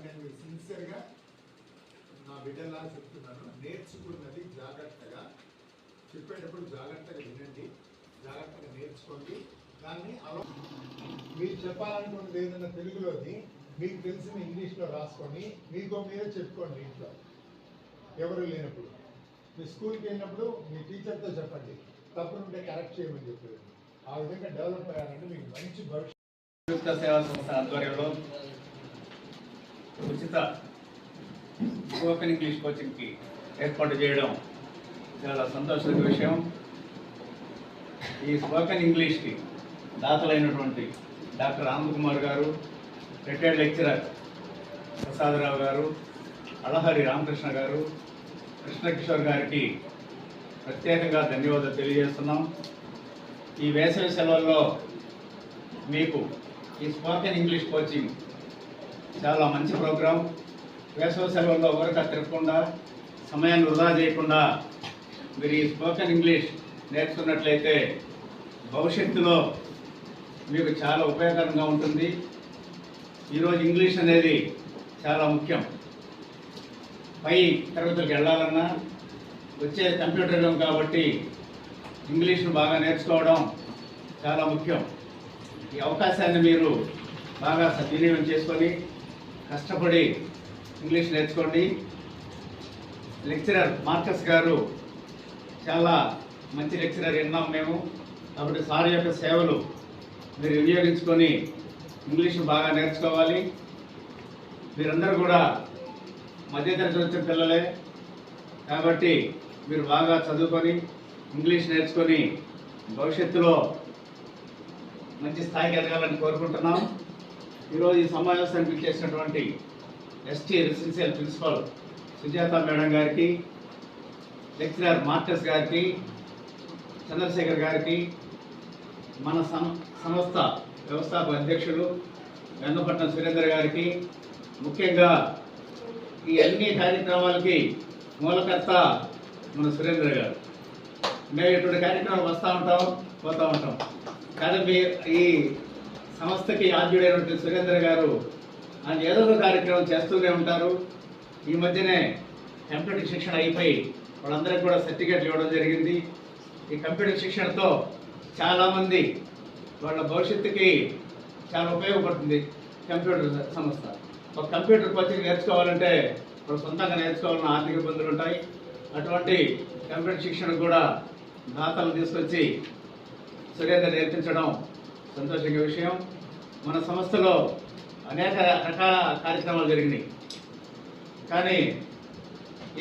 నేను సిన్సియర్గా నా బిడ్డలా చెప్తున్నాను. నేర్చుకున్నది జాగ్రత్తగా చెప్పేటప్పుడు జాగ్రత్తగా వినండి, జాగ్రత్తగా నేర్చుకోండి. దాన్ని మీరు చెప్పాలనుకున్నది ఏదైనా తెలుగులోని మీకు తెలిసిన ఇంగ్లీష్లో రాసుకొని మీకో మీరే చెప్పుకోండి. ఇంట్లో ఎవరు లేనప్పుడు మీ స్కూల్కి వెళ్ళినప్పుడు మీ టీచర్తో చెప్పండి, తప్పులుంటే కరెక్ట్ చేయమని చెప్పారు. ఆ విధంగా డెవలప్ అయ్యారంటే మీకు మంచి భవిష్యత్తు. సేవా సంస్థ ఆధ్వర్యంలో ఉచిత స్పోకెన్ ఇంగ్లీష్ కోచింగ్కి ఏర్పాటు చేయడం చాలా సంతోషమైన విషయం. ఈ స్పోకెన్ ఇంగ్లీష్కి దాతలైనటువంటి డాక్టర్ ఆనందకుమార్ గారు, రిటైర్డ్ లెక్చరర్ ప్రసాదరావు గారు, అళహరి రామకృష్ణ గారు, కృష్ణకిషోర్ గారికి ప్రత్యేకంగా ధన్యవాదాలు తెలియజేస్తున్నాం. ఈ వేసవి సెలవుల్లో మీకు ఈ స్పోకెన్ ఇంగ్లీష్ కోచింగ్ చాలా మంచి ప్రోగ్రాం. వేసవి సెలవుల్లో ఊరక తిరగకుండా, సమయాన్ని వృధా చేయకుండా మీరు ఈ స్పోకెన్ ఇంగ్లీష్ నేర్చుకున్నట్లయితే భవిష్యత్తులో మీకు చాలా ఉపయోగకరంగా ఉంటుంది. ఈరోజు ఇంగ్లీష్ అనేది చాలా ముఖ్యం. పై తరగతులకు వెళ్ళాలన్నా వచ్చే కంప్యూటర్ యుగం కాబట్టి ఇంగ్లీష్ను బాగా నేర్చుకోవడం చాలా ముఖ్యం. ఈ అవకాశాన్ని మీరు బాగా సద్వినియోగం చేసుకొని కష్టపడి ఇంగ్లీష్ నేర్చుకోండి. లెక్చరర్ మార్కస్ గారు చాలా మంచి లెక్చరర్ విన్నాం మేము. కాబట్టి సార్ యొక్క సేవలు మీరు వినియోగించుకొని ఇంగ్లీష్ బాగా నేర్చుకోవాలి. మీరందరూ కూడా మధ్యతరగతి వచ్చిన పిల్లలే కాబట్టి మీరు బాగా చదువుకొని ఇంగ్లీష్ నేర్చుకొని భవిష్యత్తులో మంచి స్థాయికి ఎదగాలని కోరుకుంటున్నాం. ఈరోజు ఈ సమావేశానికి ఇచ్చేసినటువంటి ST residential principal Sujatha madam గారికి, లెక్చరర్ మార్కస్ గారికి, చంద్రశేఖర్ గారికి, మన సంస్థ వ్యవస్థాపక అధ్యక్షులు వెన్నపట్నం సురేందర్ గారికి, ముఖ్యంగా ఈ అన్ని కార్యక్రమాలకి మూలకర్త మన సురేంద్ర గారు. మేము ఇటువంటి కార్యక్రమాలు వస్తూ ఉంటాం, పోతూ ఉంటాం. కానీ ఈ సంస్థకి ఆద్యుడైనటువంటి సురేంద్ర గారు ఆయన ఏదో ఒక కార్యక్రమం చేస్తూనే ఉంటారు. ఈ మధ్యనే కంప్యూటర్ శిక్షణ అయిపోయి వాళ్ళందరికీ కూడా సర్టిఫికేట్లు ఇవ్వడం జరిగింది. ఈ కంప్యూటర్ శిక్షణతో చాలామంది వాళ్ళ భవిష్యత్తుకి చాలా ఉపయోగపడుతుంది కంప్యూటర్ సంస్థ. ఒక కంప్యూటర్ కోచింగ్ నేర్చుకోవాలంటే వాళ్ళు సొంతంగా నేర్చుకోవాలన్న ఆర్థిక ఇబ్బందులు ఉంటాయి. అటువంటి కంప్యూటర్ శిక్షణ కూడా దాతలు తీసుకొచ్చి సురేంద్ర నేర్పించడం సంతోషంగా విషయం. మన సంస్థలో అనేక రకాల కార్యక్రమాలు జరిగినాయి. కానీ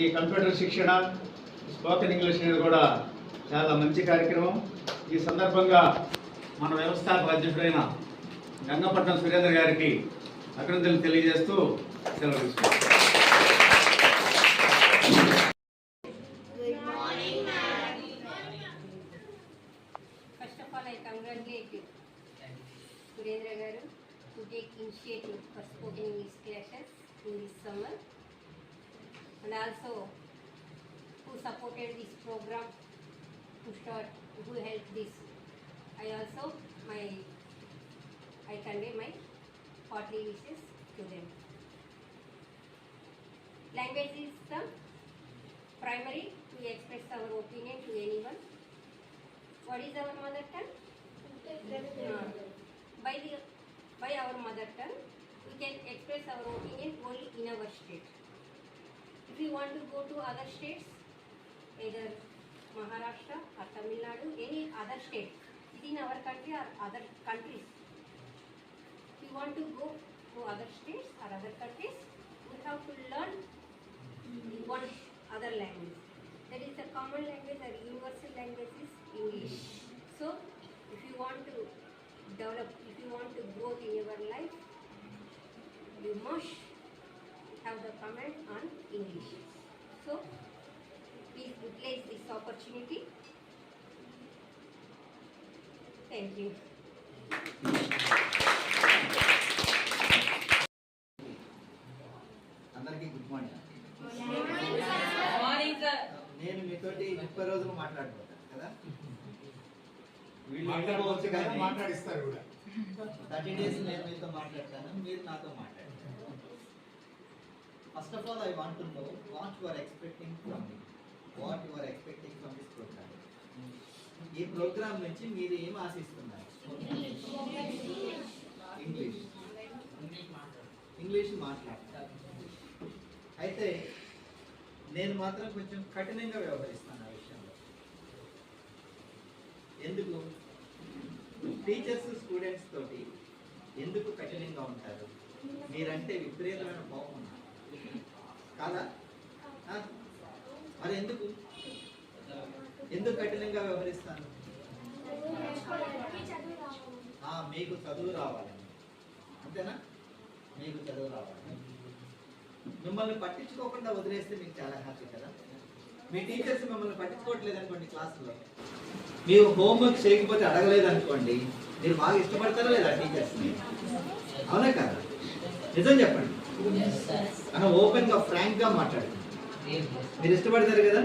ఈ కంప్యూటర్ శిక్షణ, స్పోకెన్ ఇంగ్లీష్ అనేది కూడా చాలా మంచి కార్యక్రమం. ఈ సందర్భంగా మన వ్యవస్థాపక అధ్యక్షుడైన గంగపట్నం సురేంద్ర గారికి అభినందనలు తెలియజేస్తూ సెలవు తీసుకుంటాం. Surendra Garu to take initiative for spoken English classes in this summer, and also who supported this program to start, who helped this. I convey my hearty wishes to them. Language is the primary to express our opinion to anyone. What is our mother tongue? By our mother tongue, we can express our opinion only in our state. If If you want to go to other states, either Maharashtra or Tamil Nadu, any other state within our country or other countries, if you want to go to other states or other countries, we have to learn one other language. That is the common language or universal language is English. So, if you want to develop, if you want to grow in your life, you must have the command on English. So, please utilize this opportunity. Thank you. అందరికీ good morning. Morning sir. నేను మీతోటి 30 రోజులు మాట్లాడుకుంటాను కదా. వీళ్ళు మాట్లాడుకోవచ్చు కానీ కానీ మాట్లాడిస్తారు కూడా. 30 డేస్ నేను మీతో మాట్లాడతాను, మీరు నాతో మాట్లాడతారు. First of all I want to know what you are expecting from me, what you are expecting from this program. ఈ ప్రోగ్రామ్ నుంచి మీరు ఏం ఆశిస్తున్నారు? ఇంగ్లీష్ మాట్లాడతారు. అయితే నేను మాత్రం కొంచెం కఠినంగా వ్యవహరిస్తాను ఆ విషయంలో. ఎందుకు? టీచర్స్ స్టూడెంట్స్ తోటి ఎందుకు కఠినంగా ఉంటారు? మీరంటే విపరీతమైన కోపం ఉన్నారు కాదా? మరి ఎందుకు కఠినంగా వ్యవహరిస్తాను? మీకు చదువు రావాలి, అంతేనా? మీకు చదువు రావాలి. మిమ్మల్ని పట్టించుకోకుండా వదిలేస్తే మీకు చాలా హ్యాపీ కదా. మీ టీచర్స్ మిమ్మల్ని పట్టించుకోవట్లేదు అనుకోండి, క్లాసులో మీరు హోంవర్క్ చేయకపోతే అడగలేదు అనుకోండి, మీరు బాగా ఇష్టపడతారా లేదా టీచర్స్ని? అవునా కదా? నిజం చెప్పండి, మనం ఓపెన్గా ఫ్రాంక్గా మాట్లాడండి. మీరు ఇష్టపడతారు కదా.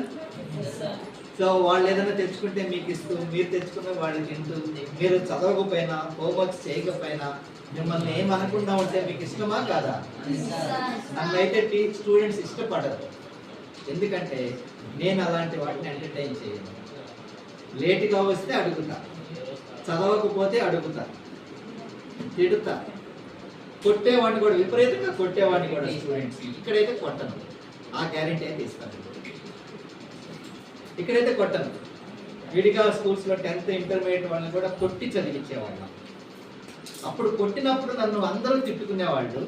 సో వాళ్ళు ఏదైనా తెచ్చుకుంటే మీకు ఇస్తూ, మీరు తెచ్చుకున్న వాళ్ళకి తింటూ, మీరు చదవకపోయినా హోంవర్క్స్ చేయకపోయినా మిమ్మల్ని ఏమనకుండా ఉంటే మీకు ఇష్టమా కాదా? నన్ను అయితే స్టూడెంట్స్ ఇష్టపడరు. ఎందుకంటే నేను అలాంటి వాటిని ఎంటర్టైన్ చేయను. లేటుగా వస్తే అడుగుతా, చదవకపోతే అడుగుతా, తిడుతా, కొట్టేవాడిని కూడా, విపరీతంగా కొట్టేవాడిని కూడా స్టూడెంట్స్. ఇక్కడైతే కొట్టను, ఆ గ్యారెంటీ అయితే ఇస్తాను. ఇక్కడైతే కొట్టను. విడిగా స్కూల్స్లో 10th ఇంటర్మీడియట్ వాళ్ళని కూడా కొట్టి చదివించేవాళ్ళం. అప్పుడు కొట్టినప్పుడు నన్ను అందరూ తిట్టుకునేవాళ్ళు.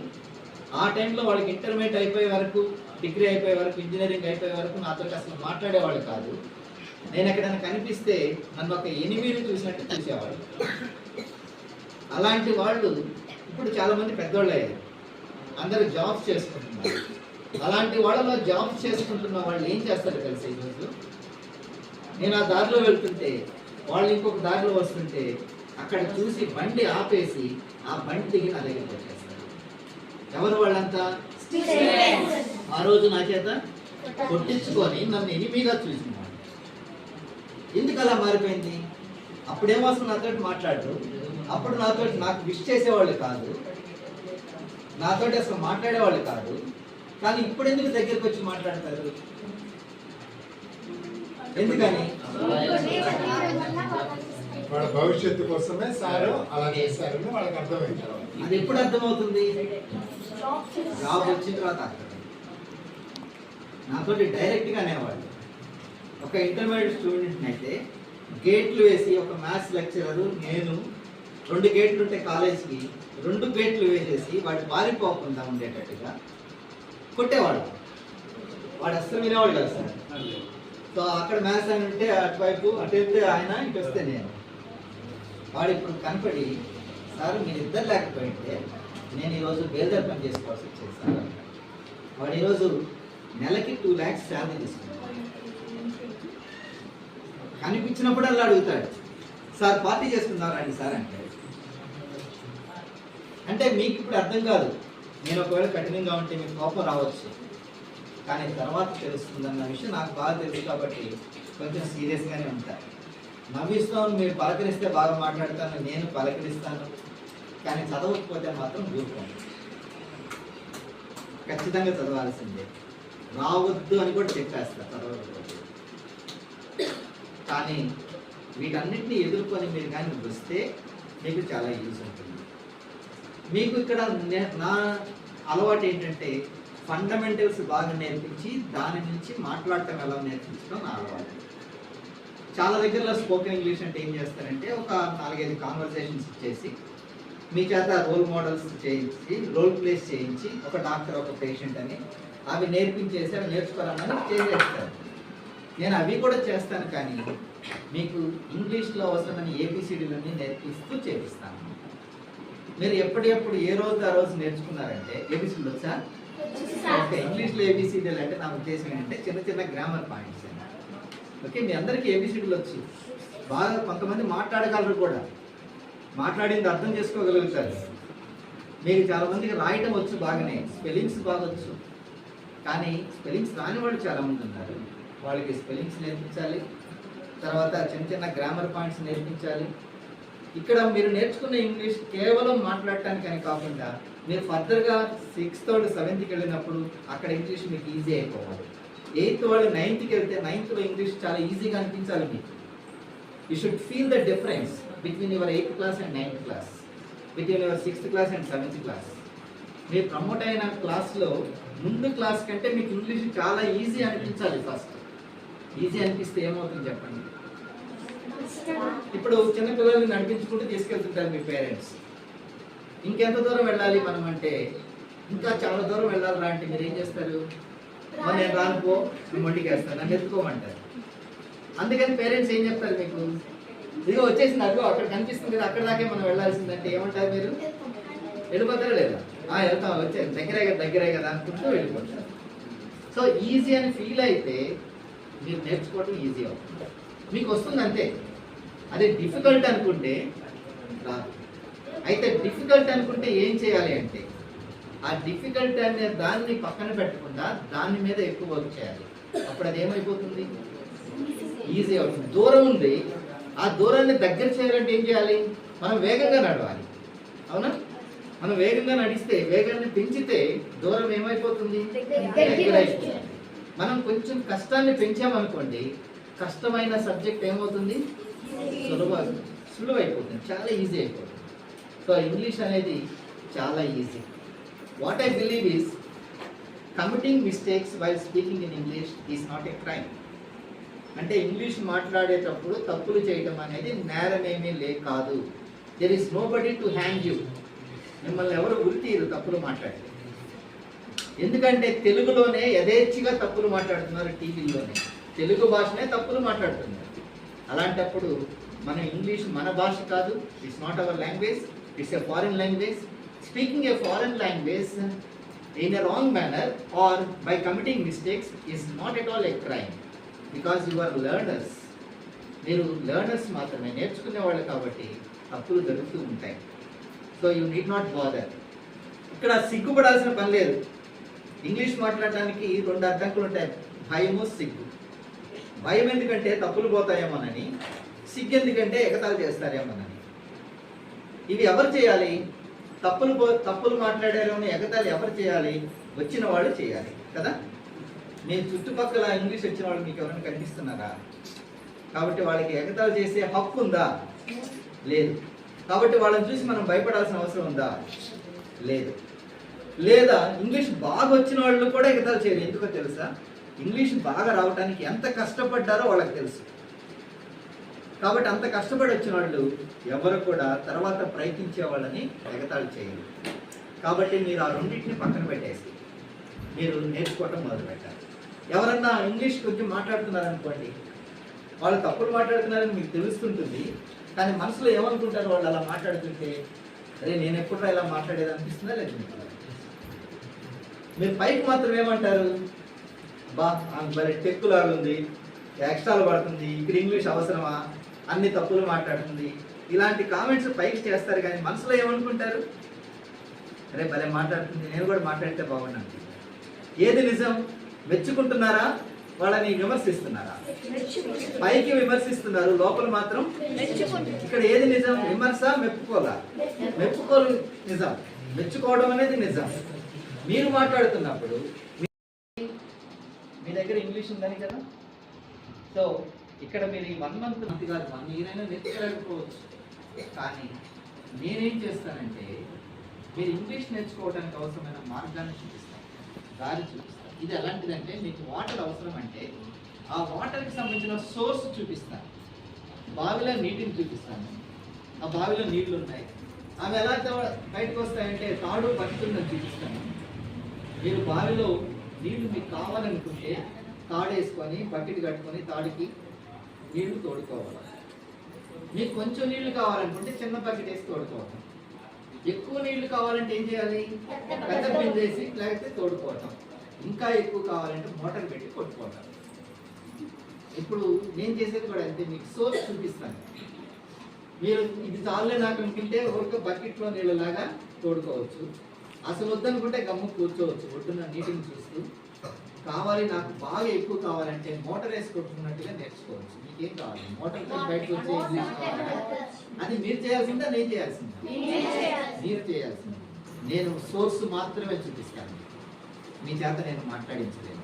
ఆ టైంలో వాళ్ళకి ఇంటర్మీడియట్ అయిపోయే వరకు, డిగ్రీ అయిపోయే వరకు, ఇంజనీరింగ్ అయిపోయే వరకు నాతో అసలు మాట్లాడేవాళ్ళు కాదు. నేను ఎక్కడైనా కనిపిస్తే నన్ను ఒక ఎనిమిది చూసినట్టు చూసేవాళ్ళు. అలాంటి వాళ్ళు ఇప్పుడు చాలామంది పెద్దోళ్ళు అయ్యారు, అందరూ జాబ్స్ చేసుకుంటున్నారు. అలాంటి వాళ్ళలో జాబ్స్ చేసుకుంటున్న వాళ్ళు ఏం చేస్తారు తెలిసి, ఈరోజు నేను ఆ దారిలో వెళ్తుంటే వాళ్ళు ఇంకొక దారిలో వస్తుంటే అక్కడ చూసి బండి ఆపేసి ఆ బండి దిగి నా దగ్గరికి వచ్చేస్తారు. ఎవరు వాళ్ళంతా? ఆ రోజు నా చేత కొట్టించుకొని నన్ను ఎనిమిగా చూసినాడు. ఎందుకు అలా మారిపోయింది? అప్పుడేమో అసలు నాతో మాట్లాడరు, అప్పుడు నాకు విష్ చేసేవాళ్ళు కాదు, నాతోటి అసలు మాట్లాడేవాళ్ళు కాదు. కానీ ఇప్పుడు ఎందుకు దగ్గరికి వచ్చి మాట్లాడతారు? ఎందుకని? వాళ్ళ భవిష్యత్తు కోసమే సారు అలా చేశారని వాళ్ళకి అర్థమైంది. అది ఎప్పుడు అర్థమవుతుంది? జాబ్ వచ్చిన తర్వాత అర్థం. నాతోటి డైరెక్ట్గా అనేవాళ్ళు. ఒక ఇంటర్మీడియట్ స్టూడెంట్ని అయితే గేట్లు వేసి, ఒక మ్యాథ్స్ లెక్చరరు నేను 2 గేట్లు ఉంటే కాలేజ్కి 2 గేట్లు వేసేసి వాడు పారిపోకుండా ఉండేటట్టుగా కొట్టేవాడు. వాడు అస్సలు వినేవాడు కదా సార్. సో అక్కడ మ్యాథ్స్ అని ఉంటే అటువైపు, అటు వెళ్తే ఆయన, ఇటు వస్తే నేను. వాడు ఇప్పుడు కనపడి, సార్ మీరు ఇద్దరు లేకపోయింటే నేను ఈరోజు బేల్దార్ పని చేసుకోవాల్సి వచ్చేది సార్. వాడు ఈరోజు నెలకి 2 lakhs శాలరీ తీసుకుంటాడు. కనిపించినప్పుడు అలా అడుగుతాడు, సార్ పార్టీ చేసుకుందాం రండి సార్ అంటాడు. అంటే మీకు ఇప్పుడు అర్థం కాదు. నేను ఒకవేళ కఠినంగా ఉంటే మీకు కోపం రావచ్చు, కానీ తర్వాత తెలుస్తుందన్న విషయం నాకు బాగా తెలుసు. కాబట్టి కొంచెం సీరియస్గానే ఉంటాను. నవ్విస్తాను, మీరు పలకరిస్తే బాగా మాట్లాడతాను, నేను పలకరిస్తాను. కానీ చదవకపోతే మాత్రం ఊరుకోండి, ఖచ్చితంగా చదవాల్సిందే. రావద్దు అని కూడా చెప్పేస్తా చదవకపోతే. కానీ వీటన్నిటిని ఎదుర్కొని మీరు కానీ వస్తే మీకు చాలా యూజ్ ఉంటుంది. మీకు ఇక్కడ నా అలవాటు ఏంటంటే ఫండమెంటల్స్ బాగా నేర్పించి దాని నుంచి మాట్లాడటం ఎలా నేర్పించడం నా అలవాటు. చాలా దగ్గరలో స్పోకెన్ ఇంగ్లీష్ అంటే ఏం చేస్తారంటే ఒక 4-5 కాన్వర్సేషన్స్ చేసి మీ చేత రోల్ మోడల్స్ చేయించి రోల్ ప్లేస్ చేయించి ఒక డాక్టర్ ఒక పేషెంట్ అని అవి నేర్పించేసి అవి నేర్చుకోవాలని చేసేస్తారు. నేను అవి కూడా చేస్తాను, కానీ మీకు ఇంగ్లీష్లో అవసరమైన ఏబిసిడీలన్నీ నేర్పిస్తూ చేపిస్తాను. మీరు ఎప్పటికప్పుడు ఏ రోజు ఆ రోజు నేర్చుకున్నారంటే ఏబిసిడీలు వచ్చా? ఓకే, ఇంగ్లీష్లో ఏబిసిడీలు అంటే నా ఉద్దేశం ఏంటంటే చిన్న చిన్న గ్రామర్ పాయింట్స్. ఓకే, మీ అందరికీ ఏబిసిడీలు వచ్చు, బాగా కొంతమంది మాట్లాడగలరు కూడా, మాట్లాడింది అర్థం చేసుకోగలుగుతారు. మీకు చాలా మందికి రాయటం వచ్చు బాగానే, స్పెల్లింగ్స్ బాగా వచ్చు, కానీ స్పెల్లింగ్స్ రాని వాళ్ళు చాలామంది ఉన్నారు. వాళ్ళకి స్పెల్లింగ్స్ నేర్పించాలి, తర్వాత చిన్న చిన్న గ్రామర్ పాయింట్స్ నేర్పించాలి. ఇక్కడ మీరు నేర్చుకున్న ఇంగ్లీష్ కేవలం మాట్లాడటానికని కాకుండా మీరు ఫర్దర్గా 6th or 7th వెళ్ళినప్పుడు అక్కడ ఇంగ్లీష్ మీకు ఈజీ అయిపోవాలి. 8th వాళ్ళు 9th వెళ్తే 9th లో ఇంగ్లీష్ చాలా ఈజీగా అనిపించాలి మీకు. You should feel the difference between your 8th class and 9th class, between your 6th class and 7th class. మీరు ప్రమోట్ అయిన క్లాస్లో ముందు క్లాస్ కంటే మీకు ఇంగ్లీష్ చాలా ఈజీ అనిపించాలి. ఫస్ట్ ఈజీ అనిపిస్తే ఏమవుతుంది చెప్పండి? ఇప్పుడు చిన్నపిల్లల్ని నడిపించుకుంటూ తీసుకెళ్తుంటారు మీ పేరెంట్స్. ఇంకెంత దూరం వెళ్ళాలి మనం అంటే, ఇంకా చాలా దూరం వెళ్ళాలి అంటే మీరు ఏం చేస్తారు? మరి నేను రానుకో, మేము ఒంటికి వేస్తాను, నన్ను ఎత్తుకోమంటారు. అందుకని పేరెంట్స్ ఏం చెప్తారు మీకు? ఇదిగో వచ్చేసింది, అదిగో అక్కడ కనిపిస్తుంది కదా, అక్కడ దాకే మనం వెళ్ళాల్సిందంటే ఏమంటారు మీరు? వెళ్ళిపోతారా లేదా? వెళ్తాం, వచ్చే దగ్గరే కదా అనుకుంటూ వెళ్ళిపోతారు. సో ఈజీ అని ఫీల్ అయితే మీరు నేర్చుకోవడం ఈజీ అవుతుంది, మీకు వస్తుంది అంతే. అదే డిఫికల్ట్ అనుకుంటే రాదు. అయితే డిఫికల్ట్ అనుకుంటే ఏం చేయాలి అంటే, ఆ డిఫికల్ట్ అనే దాన్ని పక్కన పెట్టకుండా దాని మీద ఎక్కువ వర్క్ చేయాలి. అప్పుడు అది ఏమైపోతుంది? ఈజీ అవుతుంది. దూరం ఉంది, ఆ దూరాన్ని దగ్గర చేయాలంటే ఏం చేయాలి? మనం వేగంగా నడవాలి, అవునా? మనం వేగంగా నడిస్తే, వేగాన్ని పెంచితే దూరం ఏమైపోతుంది? దగ్గర అయిపోతుంది. మనం కొంచెం కష్టాన్ని పెంచామనుకోండి, కష్టమైన సబ్జెక్ట్ ఏమవుతుంది? సులువైపోతుంది, చాలా ఈజీ అయిపోతుంది. సో ఇంగ్లీష్ అనేది చాలా easy. What I believe is committing mistakes while speaking in English is not a crime. అంటే ఇంగ్లీష్ మాట్లాడేటప్పుడు తప్పులు చేయడం అనేది నేరమేమీ కాదు. There is nobody to hang you. మిమ్మల్ని ఎవరు గుర్తిరు తప్పులు మాట్లాడితే. ఎందుకంటే తెలుగులోనే యథేచ్ఛగా తప్పులు మాట్లాడుతున్నారు, టీవీలోనే తెలుగు భాషనే తప్పులు మాట్లాడుతున్నారు. అలాంటప్పుడు మన ఇంగ్లీష్ మన భాష కాదు, it's not our language, it's a foreign language. Speaking a foreign language in a wrong manner or by committing mistakes is not at all a crime, because you are learners. మీరు learners మాత్రమే, నేర్చుకునే వాళ్ళు కాబట్టి తప్పులు జరుగుతూ ఉంటాయి. So you need not bother. ఇక్కడ సిగ్గుపడాల్సిన పని లేదు. ఇంగ్లీష్ మాట్లాడడానికి 2 అడ్డంకులు ఉంటాయి, భయము, సిగ్గు. భయం ఎందుకంటే తప్పులు పోతాయేమోనని, సిగ్గు ఎందుకంటే ఎగతాళి చేస్తారేమోనని. ఇవి ఎవరు చేయాలి? తప్పులు మాట్లాడారేమో ఎగతాళి ఎవరు చేయాలి? వచ్చిన వాళ్ళు చేయాలి కదా. మీ చుట్టుపక్కల ఇంగ్లీష్ వచ్చిన వాళ్ళు మీకు ఎవరైనా కనిపిస్తున్నారా? కాబట్టి వాళ్ళకి ఎగతాళి చేసే హక్కు ఉందా? లేదు. కాబట్టి వాళ్ళని చూసి మనం భయపడాల్సిన అవసరం ఉందా? లేదు. లేదా ఇంగ్లీష్ బాగా వచ్చిన వాళ్ళు కూడా ఎగతాళి చేయరు. ఎందుకో తెలుసా? ఇంగ్లీష్ బాగా రావడానికి ఎంత కష్టపడ్డారో వాళ్ళకి తెలుసు. కాబట్టి అంత కష్టపడి వచ్చిన వాళ్ళు ఎవరు కూడా తర్వాత ప్రయత్నించే వాళ్ళని ఎగతాళి చేయరు. కాబట్టి మీరు ఆ రెండింటిని పక్కన పెట్టేసి మీరు నేర్చుకోవటం మొదలు పెట్టాలి. ఎవరన్నా ఇంగ్లీష్ కొంచెం మాట్లాడుతున్నారనుకోండి, వాళ్ళు తప్పులు మాట్లాడుతున్నారని మీకు తెలుస్తుంటుంది, కానీ మనసులో ఏమనుకుంటారు వాళ్ళు అలా మాట్లాడుతుంటే? అరే నేను ఎప్పుడు ఇలా మాట్లాడేది అనిపిస్తుందా? లేదు. మీరు పైకి మాత్రం ఏమంటారు? బా మరి టెక్కులాగా ఉంది, ఎక్స్ట్రాలు పడుతుంది, ఇక్కడ ఇంగ్లీష్ అవసరమా, అన్ని తప్పులు మాట్లాడుతుంది, ఇలాంటి కామెంట్స్ పైకి చేస్తారు. కానీ మనసులో ఏమనుకుంటారు? అరే భలే మాట్లాడుతుంది, నేను కూడా మాట్లాడితే బాగున్నాను. ఏది నిజం? మెచ్చుకుంటున్నారా? వాళ్ళని విమర్శిస్తున్నారా? పైకి విమర్శిస్తున్నారు, లోపల మాత్రం ఇక్కడ ఏది నిజం? విమర్శ, మెప్పుకోలా? మెప్పుకోలు నిజం, మెచ్చుకోవడం అనేది నిజం. మీరు మాట్లాడుతున్నప్పుడు మీ దగ్గర ఇంగ్లీష్ ఉందని కదా. సో ఇక్కడ మీరు ఈ 1 month కాదు 1 year అయినా నేర్చుకోలేకపోవచ్చు. కానీ నేనేం చేస్తానంటే, మీరు ఇంగ్లీష్ నేర్చుకోవడానికి అవసరమైన మార్గాన్ని చూపిస్తాను. దారి చూపిస్తాను. ఇది ఎలాంటిదంటే మీకు వాటర్ అవసరం అంటే ఆ వాటర్కి సంబంధించిన సోర్స్ చూపిస్తాను. బావిలో నీటిని చూపిస్తాను. ఆ బావిలో నీళ్లు ఉన్నాయి, అవి ఎలా బయటకు వస్తాయంటే తాడు పట్టుతుందని చూపిస్తాను. మీరు బావిలో నీళ్లు మీకు కావాలనుకుంటే తాడు వేసుకొని బకెట్ కట్టుకొని తాడుకి నీళ్లు తోడుకోవాలి. మీకు కొంచెం నీళ్లు కావాలనుకుంటే చిన్న బకెట్ వేసి తోడుకోవటం. ఎక్కువ నీళ్లు కావాలంటే ఏం చేయాలి? పెద్ద బిందె వేసి లేకపోతే తోడుకోవటం. ఇంకా ఎక్కువ కావాలంటే మోటార్ పెట్టి కొట్టుకోవటం. ఇప్పుడు నేను చేసేది కూడా అంతే, మీకు సోర్స్ చూపిస్తాను. మీరు ఇది చాలే నాకు అనుకుంటే ఒక బకెట్లో నీళ్ళలాగా తోడుకోవచ్చు. అసలు వద్దనుకుంటే గమ్ము కూర్చోవచ్చు ఒడ్డున నీటిని చూస్తూ. కావాలి నాకు బాగా ఎక్కువ కావాలంటే మోటార్ వేసి కొట్టుకున్నట్టుగా నేర్చుకోవచ్చు. మీకేం కావాలి? మోటార్ బయటకు వచ్చే ఇంగ్లీష్ కావాలా? అది మీరు చేయాల్సిందా నేను చేయాల్సిందా? మీరు చేయాల్సింది. నేను సోర్స్ మాత్రమే చూపిస్తాను, మీ చేత నేను మాట్లాడించలేను.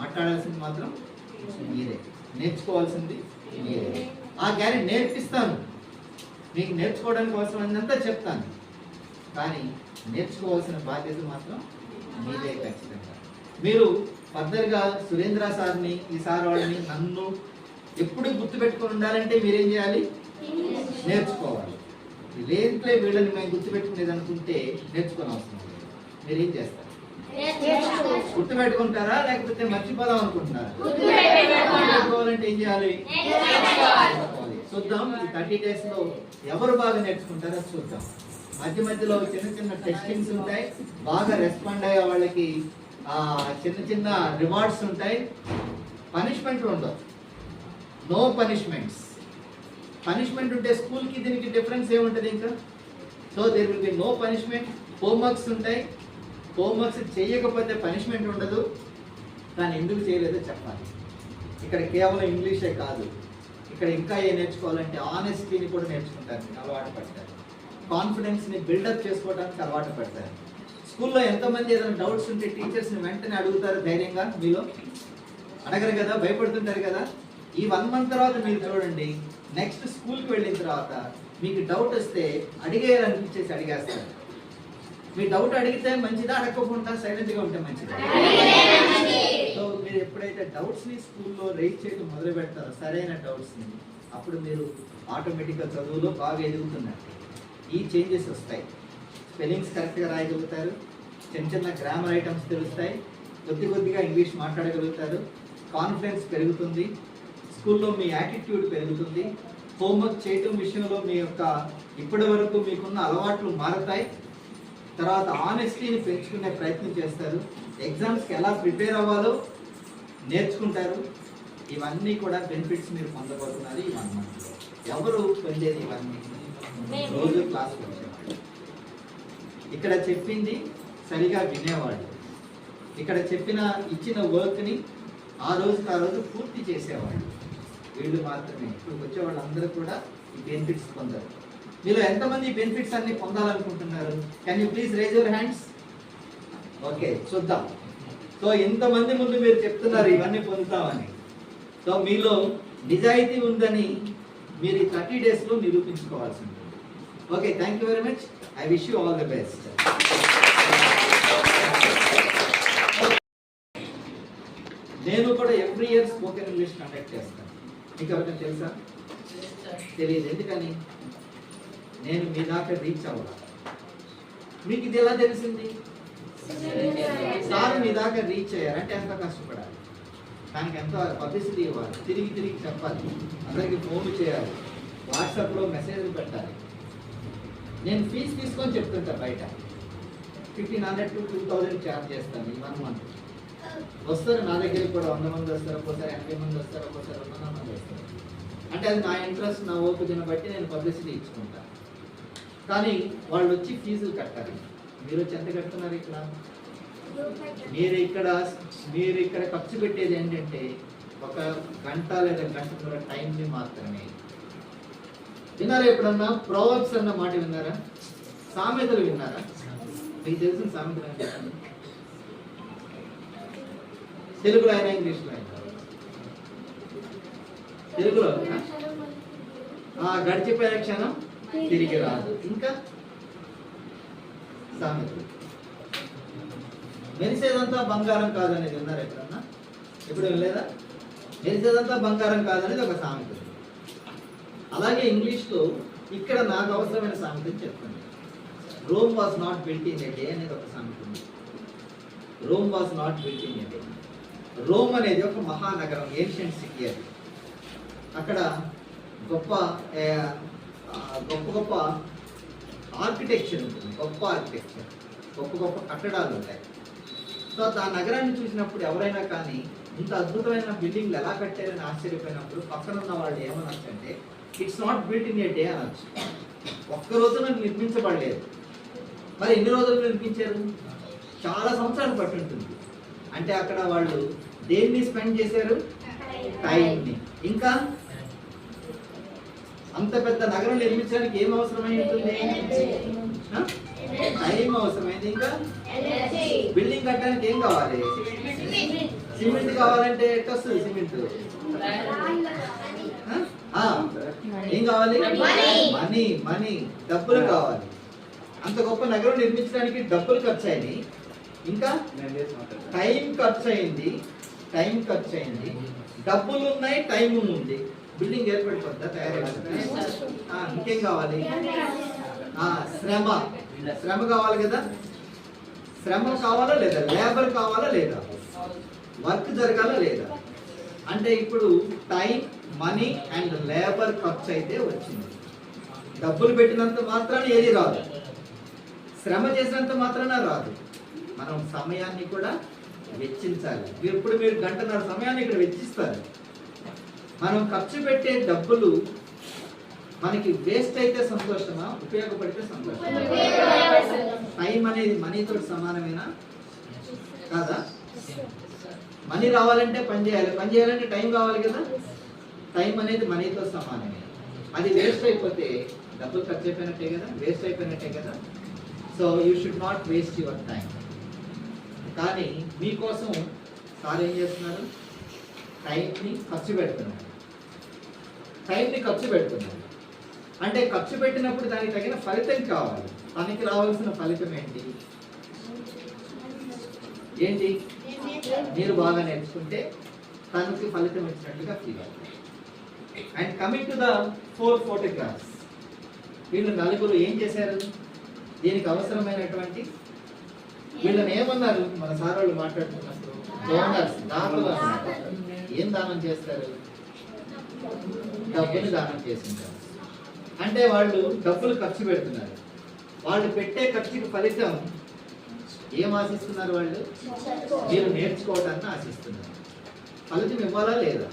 మాట్లాడాల్సింది మాత్రం మీరే, నేర్చుకోవాల్సింది మీరే. ఆ గ్యారెంటీ నేర్పిస్తాను, మీకు నేర్చుకోవడానికి అవసరమైనంతా చెప్తాను, కానీ నేర్చుకోవాల్సిన బాధ్యత మాత్రం మీదే ఖచ్చితంగా. మీరు ఫర్దర్గా సురేంద్ర సార్ని, ఈ సార్ వాళ్ళని, నన్ను ఎప్పుడు గుర్తుపెట్టుకొని ఉండాలంటే మీరేం చేయాలి? నేర్చుకోవాలి. లేదంటే వీళ్ళని మేము గుర్తుపెట్టుకునేది అనుకుంటే నేర్చుకోని అవసరం లేదు. మీరేం చేస్తారు? గుర్తుపెట్టుకుంటారా లేకపోతే మర్చిపోదాం అనుకుంటున్నారా? గుర్తుపెట్టుకోవాలంటే ఏం చేయాలి? చూద్దాం ఈ 30 days లో ఎవరు బాగా నేర్చుకుంటారో చూద్దాం. మధ్య మధ్యలో చిన్న చిన్న టెస్టింగ్స్ ఉంటాయి, బాగా రెస్పాండ్ అయ్యే వాళ్ళకి చిన్న చిన్న రివార్డ్స్ ఉంటాయి. పనిష్మెంట్ ఉండవు, నో పనిష్మెంట్స్. పనిష్మెంట్ ఉంటే స్కూల్కి దీనికి డిఫరెన్స్ ఏముంటుంది ఇంకా? So there will be no punishment. Homeworks ఉంటాయి, హోంవర్క్స్ చేయకపోతే పనిష్మెంట్ ఉండదు, కానీ ఎందుకు చేయలేదో చెప్పాలి. ఇక్కడ కేవలం ఇంగ్లీషే కాదు, ఇక్కడ ఇంకా ఏం నేర్చుకోవాలంటే ఆనెస్టీని కూడా నేర్చుకుంటారు, మీరు అలవాటు పడతారు. కాన్ఫిడెన్స్ని బిల్డప్ చేసుకోవడానికి అలవాటు పడతారు. స్కూల్లో ఎంతమంది ఏదైనా డౌట్స్ ఉంటే టీచర్స్ని వెంటనే అడుగుతారు ధైర్యంగా? మీలో అడగరు కదా, భయపడుతుంటారు కదా. ఈ 1 month తర్వాత మీరు చూడండి, నెక్స్ట్ స్కూల్కి వెళ్ళిన తర్వాత మీకు డౌట్ వస్తే అడిగేయాలనిపించేసి అడిగేస్తారు. మీ డౌట్ అడిగితే మంచిదా, అడగకుండా సైలెంట్గా ఉంటే మంచిదా? సో మీరు ఎప్పుడైతే డౌట్స్ని స్కూల్లో రైజ్ చేయడం మొదలు పెడతారో, సరైన డౌట్స్ని, అప్పుడు మీరు ఆటోమేటిక్గా చదువులో బాగా ఎదుగుతున్నారు. ఈ చేంజెస్ వస్తాయి. స్పెల్లింగ్స్ కరెక్ట్గా రాయగలుగుతారు, చిన్న చిన్న గ్రామర్ ఐటమ్స్ తెలుస్తాయి, కొద్దిగా ఇంగ్లీష్ మాట్లాడగలుగుతారు, కాన్ఫిడెన్స్ పెరుగుతుంది, స్కూల్లో మీ యాటిట్యూడ్ పెరుగుతుంది, హోంవర్క్ చేయటం విషయంలో మీ యొక్క ఇప్పటి వరకు మీకున్న అలవాట్లు మారుతాయి. తర్వాత ఆనెస్టీని పెంచుకునే ప్రయత్నం చేస్తారు, ఎగ్జామ్స్కి ఎలా ప్రిపేర్ అవ్వాలో నేర్చుకుంటారు. ఇవన్నీ కూడా బెనిఫిట్స్ మీరు పొందబోతున్నారు ఈ 1 month. ఎవరు పొందేది ఇవన్నీ? రోజు క్లాస్కి వచ్చేవాళ్ళు, ఇక్కడ చెప్పింది సరిగా వినేవాళ్ళు, ఇక్కడ ఇచ్చిన వర్క్ని ఆ రోజు పూర్తి చేసేవాళ్ళు. వీళ్ళు మాత్రమే ఇప్పుడు వచ్చే వాళ్ళందరూ కూడా ఈ బెనిఫిట్స్ పొందారు. మీరు ఎంతమంది ఈ బెనిఫిట్స్ అన్ని పొందాలనుకుంటున్నారు? Can you please raise your hands? Okay, చూద్దాం. సో ఇంతమంది ముందు మీరు చెప్తున్నారు ఇవన్నీ పొందుతామని. సో మీలో నిజాయితీ ఉందని మీరు ఈ 30 days లో నిరూపించుకోవాల్సి ఉంటుంది. Okay, thank you very much. I wish you all the best. నేను కూడా every year spoken English conduct చేస్తాను. మీకు ఎవరికైనా తెలుసా? తెలియదు. ఎందుకని? నేను మీ దాకా రీచ్ అవ్వాలి. మీకు ఇది ఎలా తెలిసింది? సార్ మీ దాకా రీచ్ అయ్యారంటే ఎంత కష్టపడాలి, దానికి ఎంత పబ్లిసిటీ ఇవ్వాలి, తిరిగి చెప్పాలి, అందరికి ఫోన్ చేయాలి, వాట్సాప్లో మెసేజ్లు పెట్టాలి. నేను ఫీజు తీసుకొని చెప్తుంటా బయట 1500 to 2000 ఛార్జ్ చేస్తాను ఈ 1 month. వస్తారు నా దగ్గరికి కూడా 100 మంది వస్తారు, ఒక్కోసారి 80 మంది వస్తారు, ఒక్కోసారి 200 మంది వస్తారు. అంటే అది నా ఇంట్రెస్ట్, నా ఓపికను బట్టి నేను పబ్లిసిటీ ఇచ్చుకుంటాను. కానీ వాళ్ళు వచ్చి ఫీజులు కట్టాలి. మీరు వచ్చి ఎంత కడుతున్నారు? ఇక్కడ మీరు ఇక్కడ ఖర్చు పెట్టేది ఏంటంటే 1 గంట లేదా గంటన్నర టైంని మాత్రమే. విన్నారా ఎప్పుడన్నా? ప్రోవర్బ్స్ అన్న మాట విన్నారా? సామెతలు విన్నారా? మీకు తెలిసిన సామెతలు అంటే తెలుగులో అయినా ఇంగ్లీష్లో అయినా? తెలుగులో గడిచిపోయే క్షణం తిరిగి రాదు. ఇంకా సామెతలు మెరిసేదంతా బంగారం కాదనేది విన్నారు ఎప్పుడన్నా? ఎప్పుడు వినలేదా? మెరిసేదంతా బంగారం కాదనేది ఒక సామెత. అలాగే ఇంగ్లీష్లో ఇక్కడ నాకు అవసరమైన సామెతని చెప్తాను. Rome was not built in a day అనేది ఒక సామెత ఉంది. Rome was not built in a day. Rome అనేది ఒక మహానగరం, ఏన్షియంట్ సిటీ. అది అక్కడ గొప్ప గొప్ప గొప్ప ఆర్కిటెక్చర్ ఉంటుంది, గొప్ప ఆర్కిటెక్చర్, గొప్ప గొప్ప కట్టడాలు ఉంటాయి. సో ఆ నగరాన్ని చూసినప్పుడు ఎవరైనా కానీ ఇంత అద్భుతమైన బిల్డింగ్లు ఎలా కట్టారని ఆశ్చర్యపోయినప్పుడు పక్కన ఉన్న వాళ్ళు ఏమనొచ్చు అంటే it's not built in a day అనొచ్చు. ఒక్క రోజున నిర్మించబడలేదు. మరి ఎన్ని రోజులు నిర్మించారు? చాలా సంవత్సరాలు పట్టి ఉంటుంది. అంటే అక్కడ వాళ్ళు దేన్ని స్పెండ్ చేశారు? టైంని. ఇంకా అంత పెద్ద నగరం నిర్మించడానికి ఏం అవసరమై ఉంటుంది? టైం అవసరమైంది. ఇంకా బిల్డింగ్ కట్టడానికి ఏం కావాలి? సిమెంట్ కావాలంటే ఎట్లా వస్తుంది సిమెంట్? ఏం కావాలి? మనీ. మనీ, డబ్బులు కావాలి. అంత గొప్ప నగరం నిర్మించడానికి డబ్బులు ఖర్చు అయినాయి. ఇంకా టైం ఖర్చు అయింది. డబ్బులు ఉన్నాయి, టైం ఉంది. బిల్డింగ్ ఏర్పడిపోద్దా? తయారైపోతుంది. ఇంకేం కావాలి? శ్రమ కావాలి కదా. శ్రమ కావాలా లేదా? లేబర్ కావాలా లేదా? వర్క్ జరగాలా లేదా? అంటే ఇప్పుడు టైం, మనీ అండ్ లేబర్ ఖర్చు అయితే వచ్చింది. డబ్బులు పెట్టినంత మాత్రాన ఏది రాదు, శ్రమ చేసినంత మాత్రాన రాదు. మనం సమయాన్ని కూడా వెచ్చించాలి. ఇప్పుడు మీరు గంటన్నర సమయాన్ని ఇక్కడ వెచ్చిస్తారు. మనం ఖర్చు పెట్టే డబ్బులు మనకి వేస్ట్ అయితే సంతోషమా, ఉపయోగపడితే సంతోషమా? టైం అనేది మనీతో సమానమేనా కాదా? మనీ రావాలంటే పని చేయాలి, పని చేయాలంటే టైం కావాలి కదా. టైం అనేది మనీతో సమానమే. అది వేస్ట్ అయిపోతే డబ్బులు ఖర్చు అయిపోయినట్టే కదా, వేస్ట్ అయిపోయినట్టే కదా. So you should not waste your time. కానీ మీకోసం సార్ ఏం చేస్తున్నారు? టైంని ఖర్చు పెడుతున్నారు. అంటే ఖర్చు పెట్టినప్పుడు దానికి తగిన ఫలితం కావాలి. తనకి రావాల్సిన ఫలితం ఏంటి? మీరు బాగా నేర్చుకుంటే తనకి ఫలితం వచ్చినట్టుగా ఫీల్ అవుతుంది. And coming to the 4 photographs, వీళ్ళు నలుగురు ఏం చేశారు? దీనికి అవసరమైనటువంటి వీళ్ళని ఏమన్నారు? మన సార్ వాళ్ళు మాట్లాడుతున్నప్పుడు డోనర్స్, దాతలు అన్నారు. ఏం దానం చేస్తారు? డబ్బులు దానం చేసింటారు. అంటే వాళ్ళు డబ్బులు ఖర్చు పెడుతున్నారు. వాళ్ళు పెట్టే ఖర్చుకి ఫలితం ఏం ఆశిస్తున్నారు? వాళ్ళు మీరు నేర్చుకోవడాన్ని ఆశిస్తున్నారు. ఫలితం ఇవ్వాలా లేదా?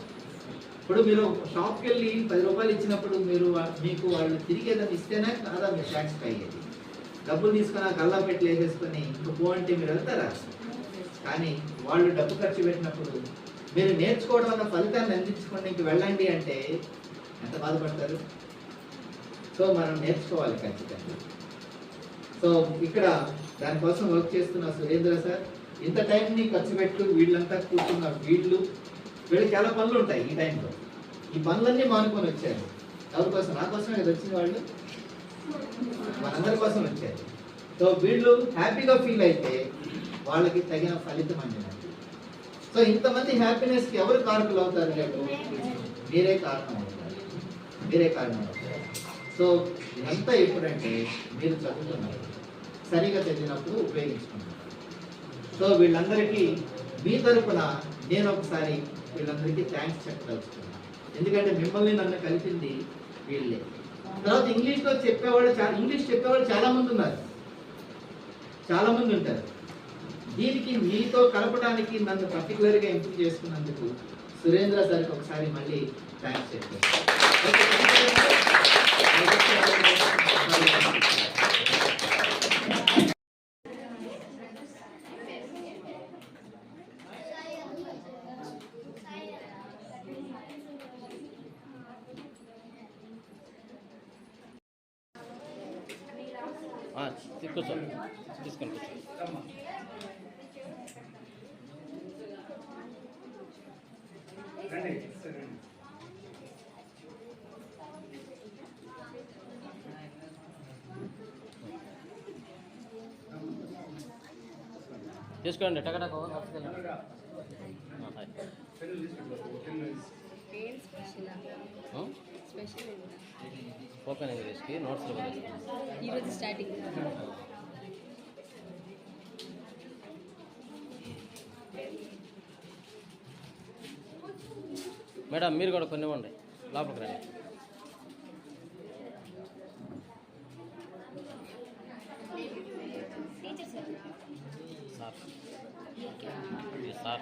ఇప్పుడు మీరు షాప్కి వెళ్ళి 10 రూపాయలు ఇచ్చినప్పుడు మీకు వాళ్ళు తిరిగి ఏదైనా ఇస్తేనే కాదా మీరు సాటిస్ఫై అయ్యేది? డబ్బులు తీసుకుని గల్లా పెట్టి వేసేసుకొని ఇంకా పో అంటే మీరు వెళ్తారా? కానీ వాళ్ళు డబ్బు ఖర్చు పెట్టినప్పుడు మీరు నేర్చుకోవడం వల్ల ఫలితాన్ని అందించుకోండి ఇంక వెళ్ళండి అంటే ఎంత బాధపడతారు? సో మనం నేర్చుకోవాలి ఖచ్చితంగా. సో ఇక్కడ దానికోసం వర్క్ చేస్తున్న సురేంద్ర సార్ ఇంత టైంని ఖర్చు పెట్టు వీళ్ళంతా కూర్చున్నారు. వీళ్ళకి చాలా పనులు ఉంటాయి ఈ టైంలో. ఈ పనులన్నీ మానుకొని వచ్చారు. ఎవరి కోసం? నా కోసమే కదా వచ్చిన వాళ్ళు, మనందరి కోసం వచ్చారు. సో వీళ్ళు హ్యాపీగా ఫీల్ అయితే వాళ్ళకి తగిన ఫలితం అందినట్టు. సో ఇంతమంది హ్యాపీనెస్కి ఎవరు కారకులు అవుతారు? రేపు మీరే కారణం అవుతారు. సో ఇదంతా ఎప్పుడంటే మీరు చదువుతున్నారు, సరిగా చదివినప్పుడు ఉపయోగించుకుంటారు. సో వీళ్ళందరికీ మీ తరపున నేను ఒకసారి వీళ్ళందరికీ థ్యాంక్స్ చెప్పదలుచుకున్నాను. ఎందుకంటే మిమ్మల్ని నన్ను కలిపింది వీళ్ళే. తర్వాత ఇంగ్లీష్ చెప్పేవాళ్ళు చాలా మంది ఉన్నారు, చాలా మంది ఉంటారు. దీనికి మీతో కలపడానికి నన్ను పర్టికులర్గా ఎంపిక చేసుకున్నందుకు సురేంద్ర సార్కి ఒకసారి మళ్ళీ థ్యాంక్స్ చెప్పారు. కూర్చో తీసుకొని కూర్చో. తీసుకోండి టకటక వరుసకెళ్ళండి. హాయ్. స్పోకెన్ ఇంగ్లీష్కి నోట్స్లో ఈరోజు స్టార్టింగ్ మేడం మీరు కూడా కొన్ని ఇవ్వండి లోపలికి రండి. సార్ ఇది సార్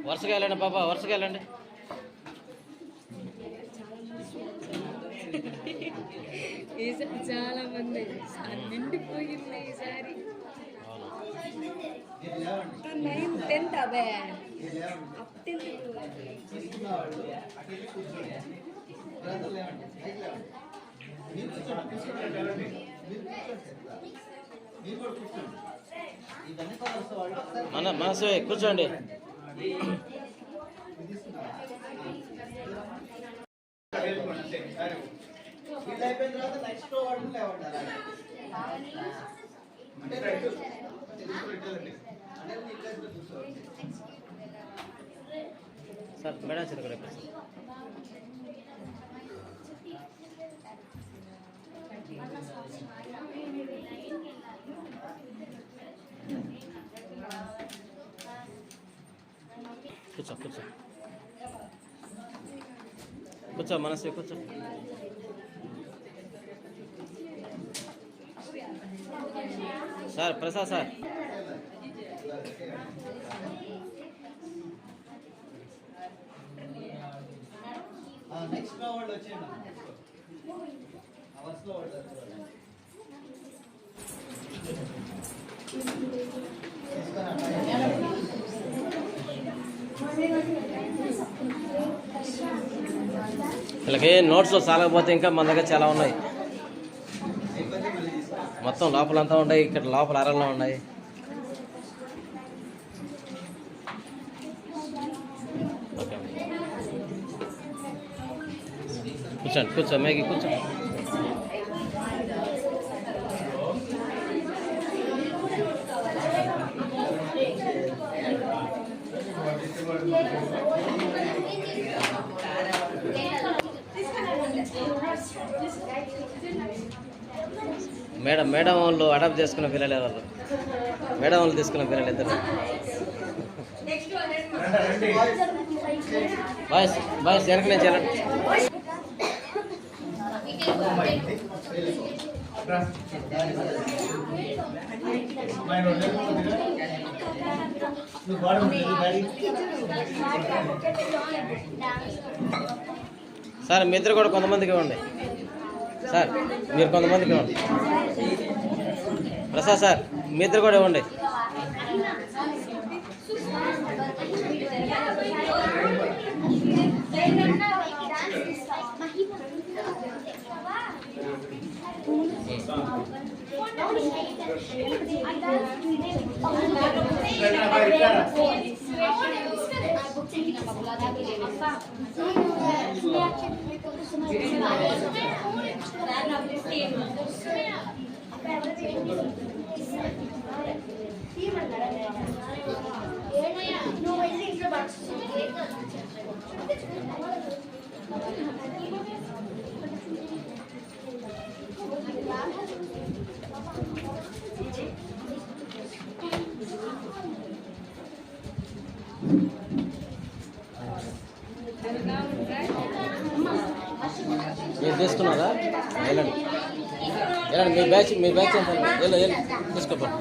వరుసగా వెళ్ళండి పాపా, వరుసగా వెళ్ళండి. ఈసారి చాలా మంది నిండిపోయింది ఈసారి. అవును. 9th 10th అవే మీరు లేవండి. అప్ 10th తీసుకున్న వాళ్ళు అటు వెళ్ళి కూర్చోండి. బ్రదర్ లేవండి. పైకి లేవండి. మీరు కూర్చోండి. కూర్చోండి. మీరు కూర్చోండి. మీరు కూడా కూర్చోండి. ఈ వెనక వరుస వాళ్ళు ఒకసారి మనసు కూర్చోండి. ఇది తీసుకున్నారా? ఇది అయిపోయిన తర్వాత నెక్స్ట్ వాళ్ళు లేవండి. అంటే మీ ప్లేస్లో కూర్చోండి. సార్ మేడం సార్ కూడా సార్. కూర్చో కూర్చో కూర్చో మనసు కూర్చో. సార్ ప్రసాద్ సార్ నెక్స్ట్ వాళ్ళు వచ్చేయండి. అవర్స్లో వాళ్ళు వచ్చేవాళ్ళు. వీళ్ళకి నోట్స్లో చాలకపోతే ఇంకా మన దగ్గర చాలా ఉన్నాయి. అయిపోతే మళ్ళీ తీసుకోండి. మొత్తం లోపలంతా ఉన్నాయి, ఇక్కడ లోపల అరల్లో ఉన్నాయి. ఓకే కూర్చోండి కూర్చో మేఘి కూర్చో. మేడం వాళ్ళు అడాప్ట్ చేసుకున్న పిల్లలే వాళ్ళు. మేడం వాళ్ళు తీసుకున్న పిల్లలు ఇద్దరు. బాయ్స్ బాయ్స్ వెనక నుంచి వెళ్ళండి. సార్ మీ ఇద్దరు కూడా కొంతమందికి ఇవ్వండి. సార్ మీరు కొంతమందికి ఇవ్వండి. ప్రసాద్ సార్ మీ ఇద్దరు కూడా ఇవ్వండి. మీరు తీసుకున్నారా? వెళ్ళండి వెళ్ళండి. మీ బ్యాచ్ ఎంత? వెళ్ళు వెళ్ళు తీసుకోపండి.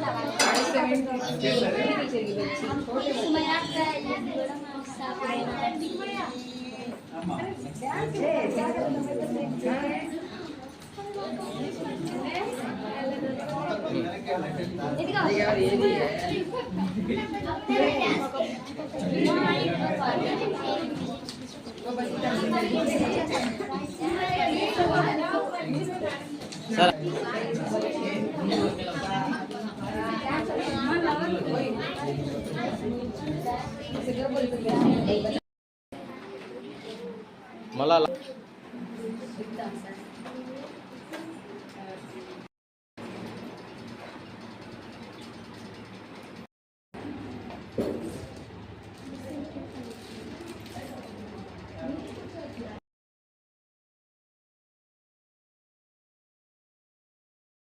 సార్ మళ్ళా